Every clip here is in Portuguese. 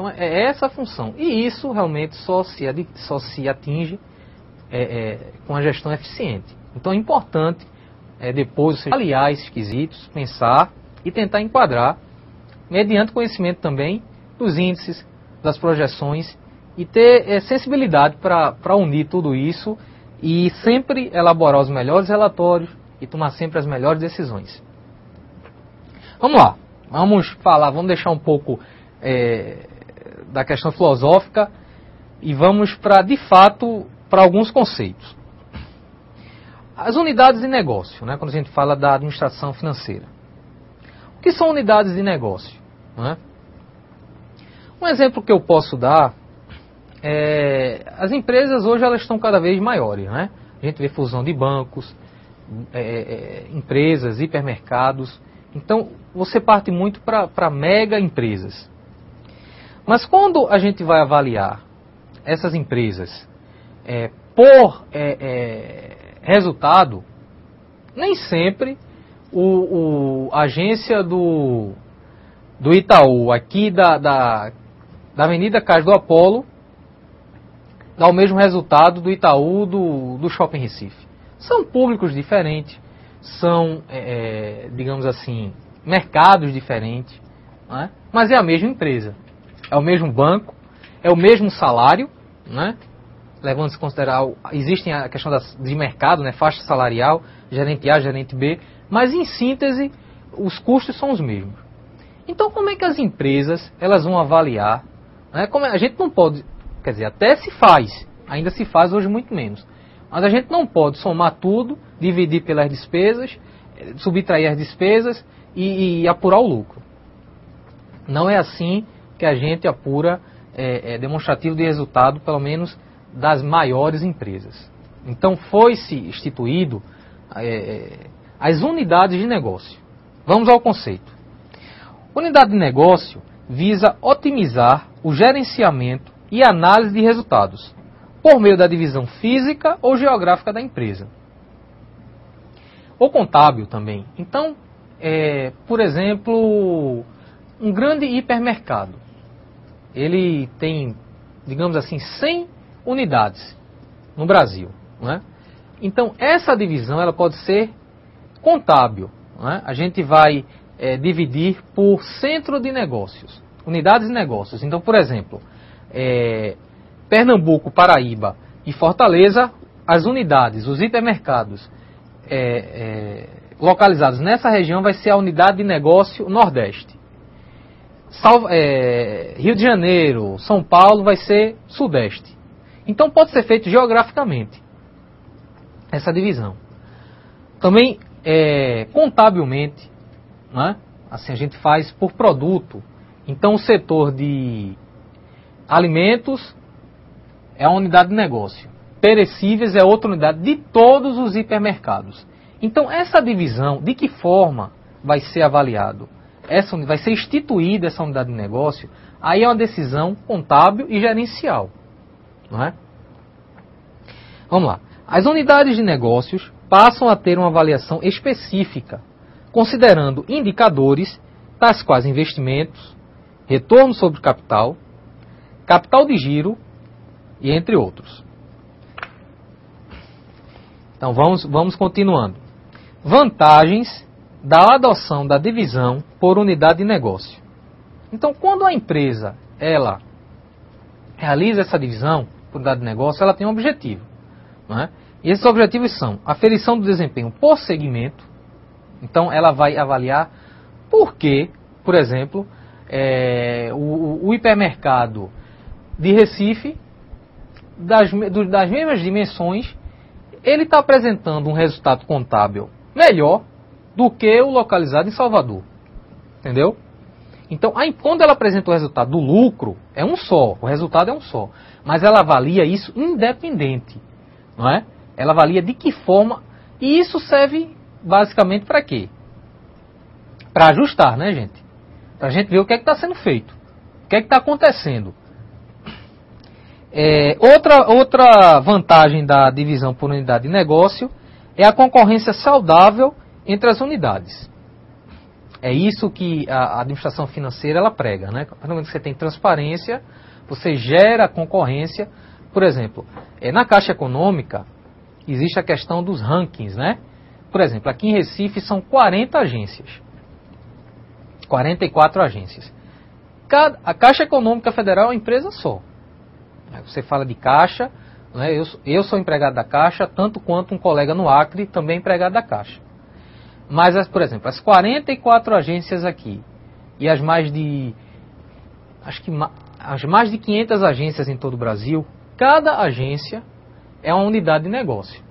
Então é essa a função. E isso realmente só se atinge com a gestão eficiente. Então é importante depois você avaliar esses quesitos, pensar e tentar enquadrar, mediante conhecimento também dos índices, das projeções, e ter sensibilidade para unir tudo isso e sempre elaborar os melhores relatórios e tomar sempre as melhores decisões. Vamos lá, vamos deixar um pouco da questão filosófica e vamos de fato para alguns conceitos. As unidades de negócio, né, quando a gente fala da administração financeira. O que são unidades de negócio? Né? Um exemplo que eu posso dar as empresas hoje elas estão cada vez maiores. Né? A gente vê fusão de bancos, empresas, hipermercados. Então você parte muito para mega empresas. Mas quando a gente vai avaliar essas empresas por resultado, nem sempre a agência do Itaú, aqui da Avenida Cais do Apolo, dá o mesmo resultado do Itaú do Shopping Recife. São públicos diferentes, são, digamos assim, mercados diferentes, né? Mas é a mesma empresa, é o mesmo banco, é o mesmo salário, né? Levando-se a considerar, existe a questão de mercado, né? Faixa salarial, gerente A, gerente B, mas em síntese, os custos são os mesmos. Então como é que as empresas elas vão avaliar? Né? A gente não pode, quer dizer, até se faz, ainda se faz hoje muito menos, mas a gente não pode somar tudo, dividir pelas despesas, subtrair as despesas e apurar o lucro. Não é assim que a gente apura demonstrativo de resultado, pelo menos das maiores empresas. Então foi-se instituído as unidades de negócio. Vamos ao conceito. Unidade de negócio visa otimizar o gerenciamento e análise de resultados por meio da divisão física ou geográfica da empresa. Ou contábil também. Então, por exemplo, um grande hipermercado. Ele tem, digamos assim, 100 unidades no Brasil. Né? Então, essa divisão ela pode ser contábil. Né? A gente vai dividir por centro de negócios, unidades de negócios. Então, por exemplo, Pernambuco, Paraíba e Fortaleza, as unidades, os hipermercados localizados nessa região vai ser a unidade de negócio Nordeste. Rio de Janeiro, São Paulo vai ser Sudeste. Então pode ser feito geograficamente essa divisão. Também contabilmente, né? Assim a gente faz por produto. Então o setor de alimentos é uma unidade de negócio. Perecíveis é outra unidade de todos os hipermercados. Então essa divisão, de que forma vai ser avaliado? Vai ser instituída essa unidade de negócio, aí é uma decisão contábil e gerencial. Não é? Vamos lá. As unidades de negócios passam a ter uma avaliação específica, considerando indicadores tais quais investimentos, retorno sobre capital, capital de giro e entre outros. Então vamos continuando. Vantagens da adoção da divisão por unidade de negócio. Então, quando a empresa ela realiza essa divisão por unidade de negócio, ela tem um objetivo. Não é? E esses objetivos são aferição do desempenho por segmento. Então, ela vai avaliar por que, por exemplo, o hipermercado de Recife, das mesmas dimensões, ele está apresentando um resultado contábil melhor do que o localizado em Salvador. Entendeu? Então, quando ela apresenta o resultado do lucro, é um só, o resultado é um só. Mas ela avalia isso independente. Não é? Ela avalia de que forma, e isso serve basicamente para quê? Para ajustar, né, gente? Para a gente ver o que é que está sendo feito. O que é que está acontecendo. Outra vantagem da divisão por unidade de negócio é a concorrência saudável entre as unidades. É isso que a administração financeira ela prega, né? Quando você tem transparência, você gera concorrência. Por exemplo, na Caixa Econômica existe a questão dos rankings, né? Por exemplo, aqui em Recife são 40 agências. 44 agências. A Caixa Econômica Federal é uma empresa só. Você fala de Caixa, né? Eu sou empregado da Caixa, tanto quanto um colega no Acre, também empregado da Caixa. Mas, por exemplo, as 44 agências aqui e as mais de 500 agências em todo o Brasil, cada agência é uma unidade de negócio.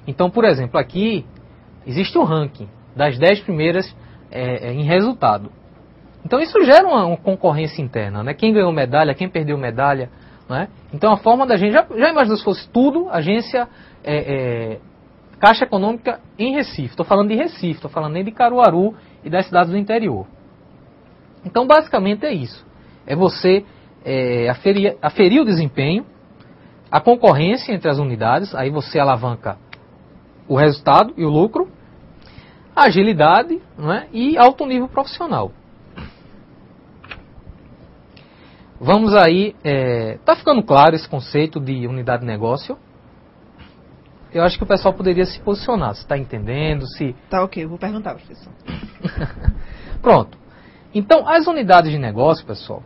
Então, por exemplo, aqui existe um ranking das 10 primeiras em resultado. Então isso gera uma concorrência interna, né? Quem ganhou medalha, quem perdeu medalha, né? Então a forma da gente, já imaginou se fosse tudo, agência Caixa Econômica em Recife. Estou falando de Recife, estou falando nem de Caruaru e das cidades do interior. Então basicamente é isso. É você aferir o desempenho, a concorrência entre as unidades, aí você alavanca o resultado e o lucro, a agilidade, né? E alto nível profissional. Vamos aí, tá ficando claro esse conceito de unidade de negócio? Eu acho que o pessoal poderia se posicionar, se está entendendo, se... Tá ok, eu vou perguntar, professor. Pronto. Então, as unidades de negócio, pessoal,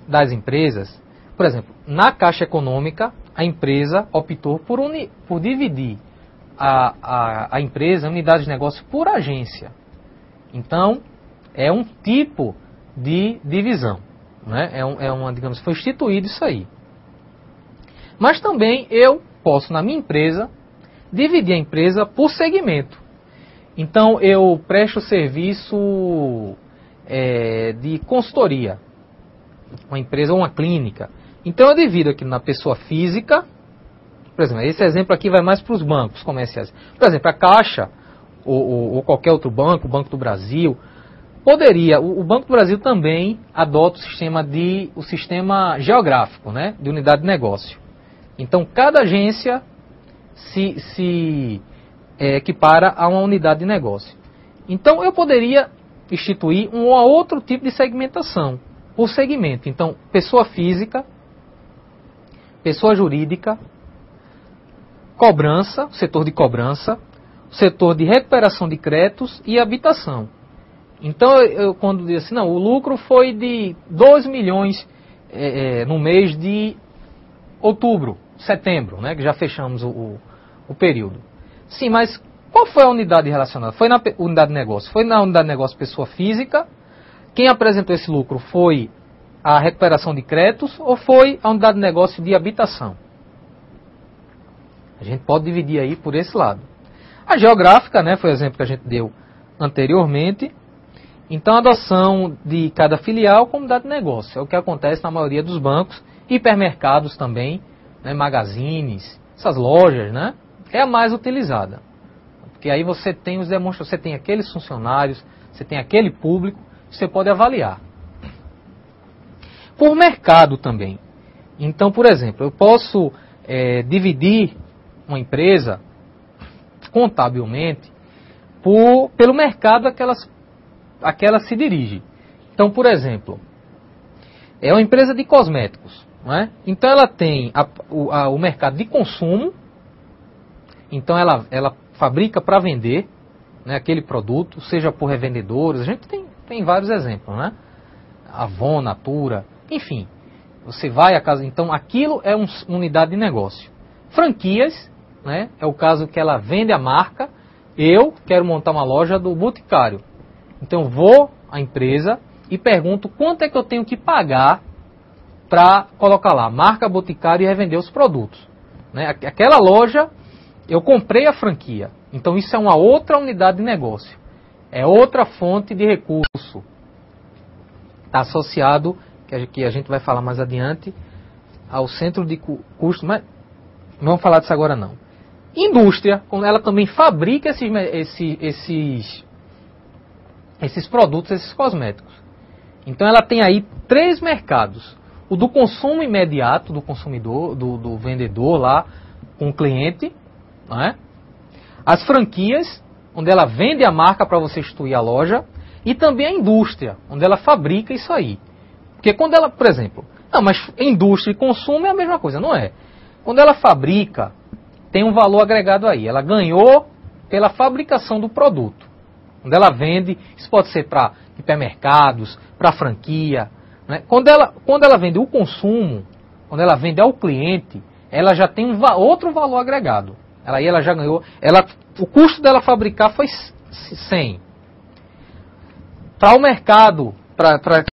das empresas, por exemplo, na Caixa Econômica, a empresa optou por dividir a empresa, a unidade de negócio, por agência. Então, é um tipo de divisão. Né? Digamos, foi instituído isso aí. Mas também eu posso, na minha empresa, dividir a empresa por segmento. Então, eu presto serviço de consultoria, uma empresa ou uma clínica. Então, eu divido aqui na pessoa física. Por exemplo, esse exemplo aqui vai mais para os bancos comerciais. Por exemplo, a Caixa, ou qualquer outro banco, o Banco do Brasil, poderia, o Banco do Brasil também adota o sistema geográfico, né, de unidade de negócio. Então, cada agência se equipara a uma unidade de negócio. Então, eu poderia instituir um ou outro tipo de segmentação, por segmento. Então, pessoa física, pessoa jurídica, cobrança, setor de cobrança, setor de recuperação de créditos e habitação. Então, quando diz assim, não, o lucro foi de 2 milhões no mês de outubro, setembro, né, que já fechamos o período. Sim, mas qual foi a unidade relacionada? Foi na unidade de negócio? Foi na unidade de negócio pessoa física? Quem apresentou esse lucro foi a recuperação de créditos ou foi a unidade de negócio de habitação? A gente pode dividir aí por esse lado. A geográfica, né, foi o exemplo que a gente deu anteriormente. Então, a adoção de cada filial como unidade de negócio. É o que acontece na maioria dos bancos, hipermercados também, né, magazines, essas lojas, né, é a mais utilizada. Porque aí você tem os demonstradores, você tem aqueles funcionários, você tem aquele público, você pode avaliar. Por mercado também. Então, por exemplo, eu posso dividir uma empresa contabilmente pelo mercado a que ela se dirige. Então, por exemplo, é uma empresa de cosméticos, não é? Então ela tem o mercado de consumo, então ela fabrica para vender, né, aquele produto, seja por revendedores, a gente tem vários exemplos, né? Avon, Natura, enfim, você vai a casa, então aquilo é uma unidade de negócio. Franquias, né, é o caso que ela vende a marca, eu quero montar uma loja do Boticário. Então vou à empresa e pergunto quanto é que eu tenho que pagar para colocar lá, marca Boticário e revender os produtos. Né? Aquela loja, eu comprei a franquia. Então isso é uma outra unidade de negócio. É outra fonte de recurso. Está associado, que a gente vai falar mais adiante, ao centro de custo, mas não vamos falar disso agora não. Indústria, ela também fabrica esses produtos, esses cosméticos. Então ela tem aí 3 mercados. O do consumo imediato, do consumidor, do vendedor lá, com o cliente. Não é? As franquias, onde ela vende a marca para você instituir a loja, e também a indústria, onde ela fabrica isso aí. Porque quando ela, por exemplo, não, mas indústria e consumo é a mesma coisa, não é? Quando ela fabrica, tem um valor agregado aí. Ela ganhou pela fabricação do produto. Quando ela vende, isso pode ser para hipermercados, para franquia. Né? Quando ela vende o consumo, quando ela vende ao cliente, ela já tem outro valor agregado. Aí ela já ganhou. O custo dela fabricar foi 100. Para o mercado, para